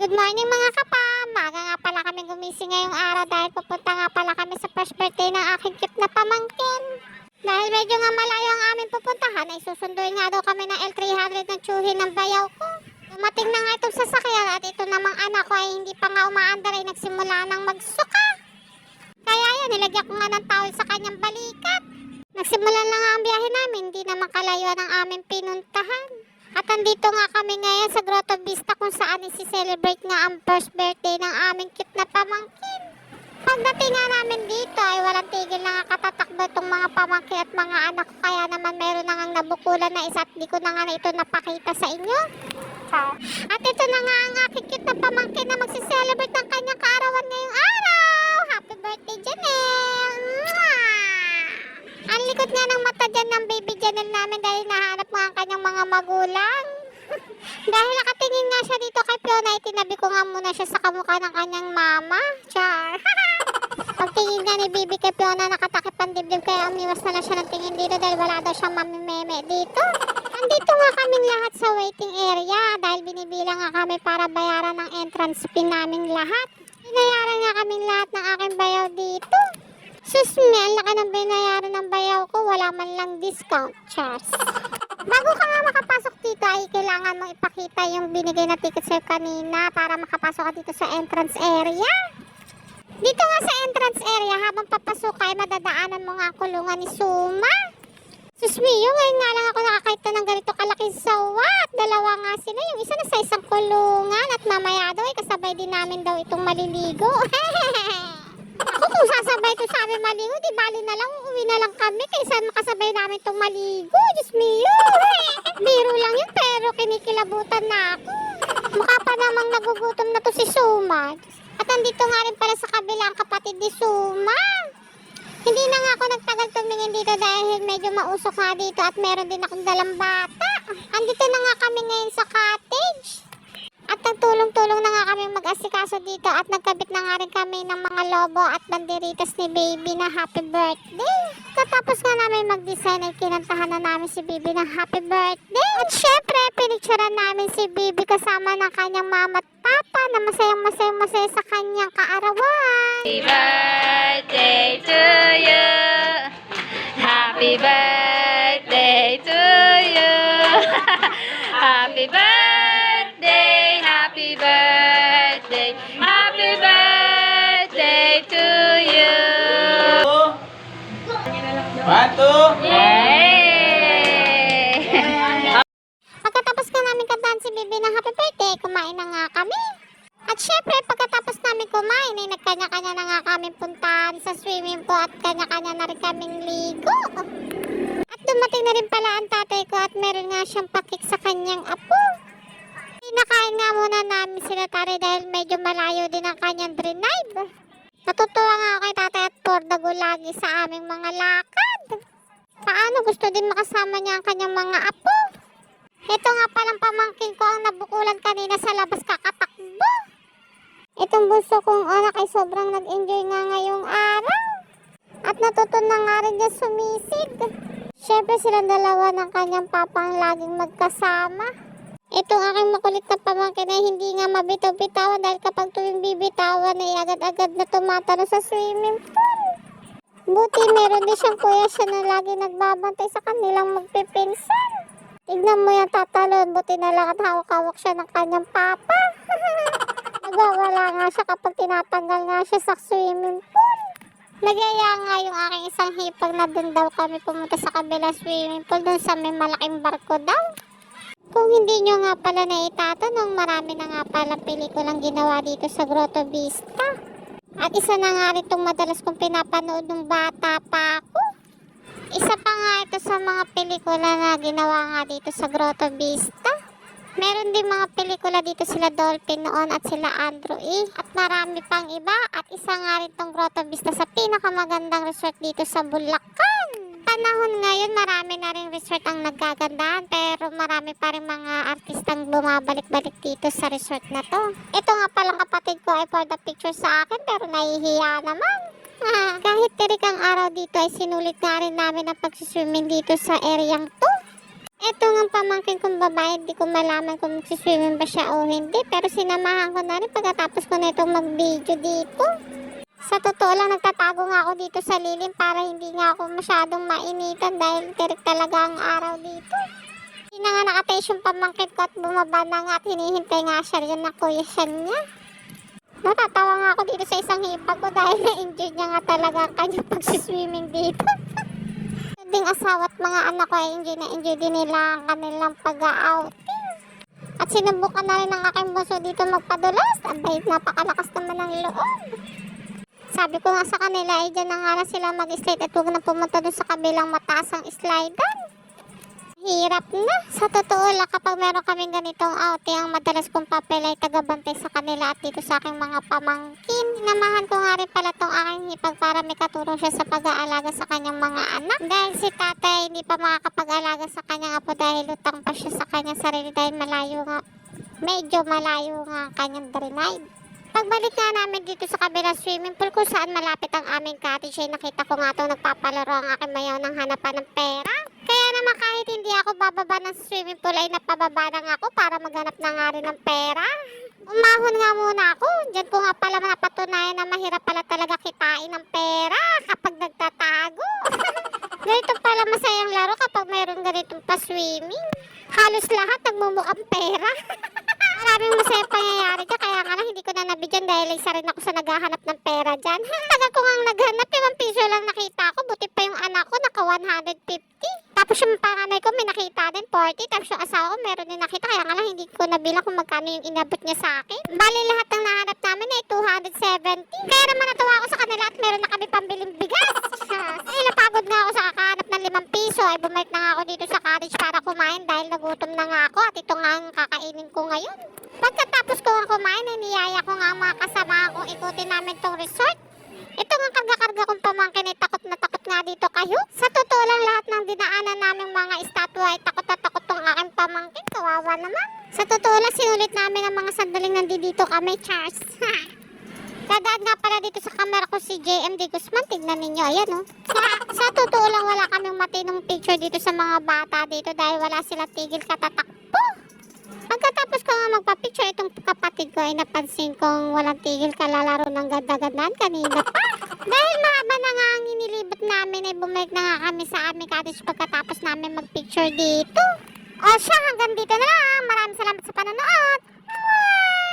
Good morning mga kapam! Maaga nga pala kami gumising ngayong araw dahil pupunta nga pala kami sa first birthday ng aking cute na pamangkin. Dahil medyo nga malayo ang aming pupuntahan ay susunduin nga daw kami ng L300 ng tsuhin ng bayaw ko. Dumating na nga itong sasakyan at ito namang anak ko ay hindi pa nga umaandar ay nagsimula ng magsuka. Kaya yan, nilagyan ko nga ng towel sa kanyang balikat. Nagsimulan lang nga ang biyahe namin, hindi naman kalayuan ang aming pinuntahan. At andito nga kami ngayon sa Grotto Vista kung saan isi-celebrate nga ang first birthday ng aming cute na pamangkin. Pagdating nga namin dito ay walang tigil na nga katatakbo itong mga pamangkin at mga anak ko. Kaya naman meron na nga nabukulan na isa at di ko na nga ito napakita sa inyo. At ito na nga ang aking cute na pamangkin na magsiselebrate ng kanyang kaarawan ngayong araw. Happy birthday, Janelle! Ang likod nga ng mata dyan ng baby Janelle namin dahil nahanap nga ang kanyang mga magulang. Dahil nakatingin nga siya dito kay Fiona, itinabi ko nga muna siya sa kamukha ng kanyang mama. Char! Pagtingin nga ni baby kay Fiona, nakatakip ang dibdib kaya umiwas na lang siya ng tingin dito dahil wala daw siyang mamimeme dito. Andito nga kaming lahat sa waiting area dahil binibilang nga kami para bayaran ng entrance fee naming lahat. Binayaran nga kaming lahat ng aking bayaw dito. Sus me, ang laki ng binayaran ng bayaw ko, wala man lang discount, Chars. Bago ka nga makapasok dito ay kailangan mong ipakita yung binigay na ticket sa'yo kanina para makapasok ka dito sa entrance area. Dito nga sa entrance area, habang papasok ka ay madadaanan mo nga ang kulungan ni Suma. Sus me, ngayon nga lang ako nakakita ng ganito kalaking sawat. Dalawa nga sila, yung isa na sa isang kulungan at mamaya daw ay kasabay din namin daw itong maliligo. Ako kung sasabay ito sa amin maligo, di bali na lang, uuwi na lang kami kaysa makasabay namin itong maligo. Diyos mio! Biro lang yun pero kinikilabutan na ako. Mukha pa namang nagugutom na to si Suma. At andito nga rin pala sa kabila ang kapatid ni Suma. Hindi na nga ako nagtagal tumingin dito dahil medyo mausok nga dito at meron din akong dalang bata. Andito na nga kami ngayon sa cottage. At nagtulong-tulong na nga kami mag-asikaso dito at nagkabit na nga rin kami ng mga lobo at banderitas ni baby na happy birthday. Katapos nga namin mag-design ay kinantahan na namin si baby ng happy birthday. At syempre, pinicturean namin si baby kasama ng kanyang mama at papa na masayang-masaya sa kanyang kaarawan. Happy birthday to you. Happy birthday to you. Happy birthday, happy birthday, happy birthday to you. 1, 2. Yay! Pagkatapos nga namin kantahan si baby ng happy birthday, kumain na nga kami. At syempre, pagkatapos namin kumain, ay nagkanya-kanya na nga kami puntahan sa swimming pool at kanya-kanya na rin kaming ligo. At dumating na rin pala ang tatay ko at meron nga siyang pakik sa kanyang apo. Pinakain nga muna namin sila tari dahil medyo malayo din ang kanyang drive. Natutuwa nga ako kay tatay at pordago lagi sa aming mga lakad. Paano gusto din makasama niya ang kanyang mga apo. Ito nga palang pamangkin ko ang nabukulan kanina sa labas kakatakbo. Itong bunso kong anak ay sobrang nag-enjoy nga ngayong araw. At natuto na nga rin niya sumisid. Siyempre silang dalawa ng kanyang papang laging magkasama. Itong aking makulit na pamangkin ay hindi nga mabitaw-bitawan dahil kapag tuwing bibitawan ay agad-agad na tumatalo sa swimming pool. Buti meron din siyang kuya siya na lagi nagbabantay sa kanilang magpipinsan. Tignan mo yan tatalon, buti na lang at hawak-hawak siya ng kanyang papa. Nagwawala nga siya kapag tinatanggal nga siya sa swimming pool. Nagyaya nga yung aking isang hipag na dun daw kami pumunta sa kabila swimming pool dun sa may malaking barko daw. Kung hindi nyo nga pala naitatanong, marami na nga pala pelikulang ginawa dito sa Grotto Vista. At isa na nga rin itong madalas kong pinapanood nung bata pa ako. Isa pa nga ito sa mga pelikula na ginawa nga dito sa Grotto Vista. Meron din mga pelikula dito sila Dolphin noon at sila Andrew E. At marami pang iba. At isa nga rin itong Grotto Vista sa pinakamagandang resort dito sa Bulacan. Panahon ngayon marami na rin resort ang nagagandahan pero marami pa rin mga artistang bumabalik-balik dito sa resort na to. Ito nga palang kapatid ko ay for the picture sa akin pero nahihiya naman. Kahit tirik ang araw dito ay sinulit nga rin namin ang pagsiswimming dito sa areang to. Eto nga pamangkin kong babae, di ko malaman kung magsiswimming ba siya o hindi. Pero sinamahan ko na rin pagkatapos ko na itong mag-video dito. Sa totoo lang, nagtatago nga ako dito sa lilim para hindi nga ako masyadong mainitan dahil tirik talaga ang araw dito. Hindi na nga nakatais yung pamangkin ko at bumaba na nga at hinihintay nga siya rin na kuya siya niya. Natatawa nga ako dito sa isang hipag ko dahil na-enjoy niya nga talaga ang kanyang pagsiswimming dito. Ding asawa at mga anak ko ay enjoy na enjoy din nila ang kanilang pag-outing. At sinubukan na rin ng aking bunso dito magpadulas. Abay, napakalakas naman ng loob. Sabi ko nga sa kanila ay dyan na nga lang sila mag-slide at huwag na pumunta dun sa kabilang mataas ang slider. Hirap na. Sa totoo lang, kapag meron kaming ganitong outing, ang madalas kong papel ay tagabantay sa kanila at dito sa aking mga pamangkin. Namahan ko nga rin pala tong aking hipag para may katulong siya sa pag-aalaga sa kanyang mga anak. Dahil si tatay hindi pa makakapag-alaga sa kanyang apo dahil lutang pa siya sa kanyang sarili dahil malayo nga. Medyo malayo nga ang kanyang drenade. Pagbalik nga namin dito sa kabilang swimming pool kung saan malapit ang aming cottage ay nakita ko nga itong nagpapalaro ang aking mayaw ng hanapan ng pera. Kaya naman kahit hindi ako bababa ng swimming pool ay napababa na nga ako para maghanap na nga rin ng pera. Umahon nga muna ako. Diyan ko nga pala napatunayan na mahirap pala talaga kitain ng pera kapag nagtatago. Ganito pala masayang laro kapag mayroon ganitong pa-swimming. Halos lahat nagmumukhang pera. Maraming masayang pangyayari dyan, kaya nga lang hindi ko na nabidyan dahil isa rin ako sa naghahanap ng pera dyan. Tagal ko nga naghanap, 5 piso lang nakita ko, buti pa yung anak ko naka 150. Tapos yung panganay ko may nakita din 40, tapos yung asawa ko meron din nakita, kaya nga lang hindi ko nabilang kung magkano yung inabot niya sa akin. Bali lahat ng nahanap namin ay 270. Kaya naman natuwa ako sa kanila at meron na kami pambiling bigas. Ay napagod nga ako sa kakahanap ng 5 piso, ay bumalik na nga ako dito sa cottage para kumain dahil nagutom na nga ako at ito nga ang kakainin ko ngayon. Pagkatapos ko nga kumain, niyaya ko nga ang mga kasama kong ikutin namin tong resort. Ito nga karga-karga kong pamangkin ay takot na takot nga dito kayo. Sa totoo lang lahat ng dinaanan naming mga estatwa ay takot na takot tong aking pamangkin. Kawawa naman. Sa totoo lang sinulit namin ang mga sandaling nandito kami, Charles. Dadaan nga pala dito sa camera ko si JMD Guzman. Tignan ninyo, ayan oh. Sa totoo lang wala kaming matinong picture dito sa mga bata dito dahil wala sila tigil katatakbo. Pagkatapos ko nga magpa-picture, itong kapatid ko ay napansin kong walang tigil kalalaro ng ganda-gandaan kanina pa. Dahil mahaba na nga ang inilibot namin ay bumalik na nga kami sa aming cottage pagkatapos namin mag-picture dito. O siya, hanggang dito na lang. Maraming salamat sa panonood. Mwah!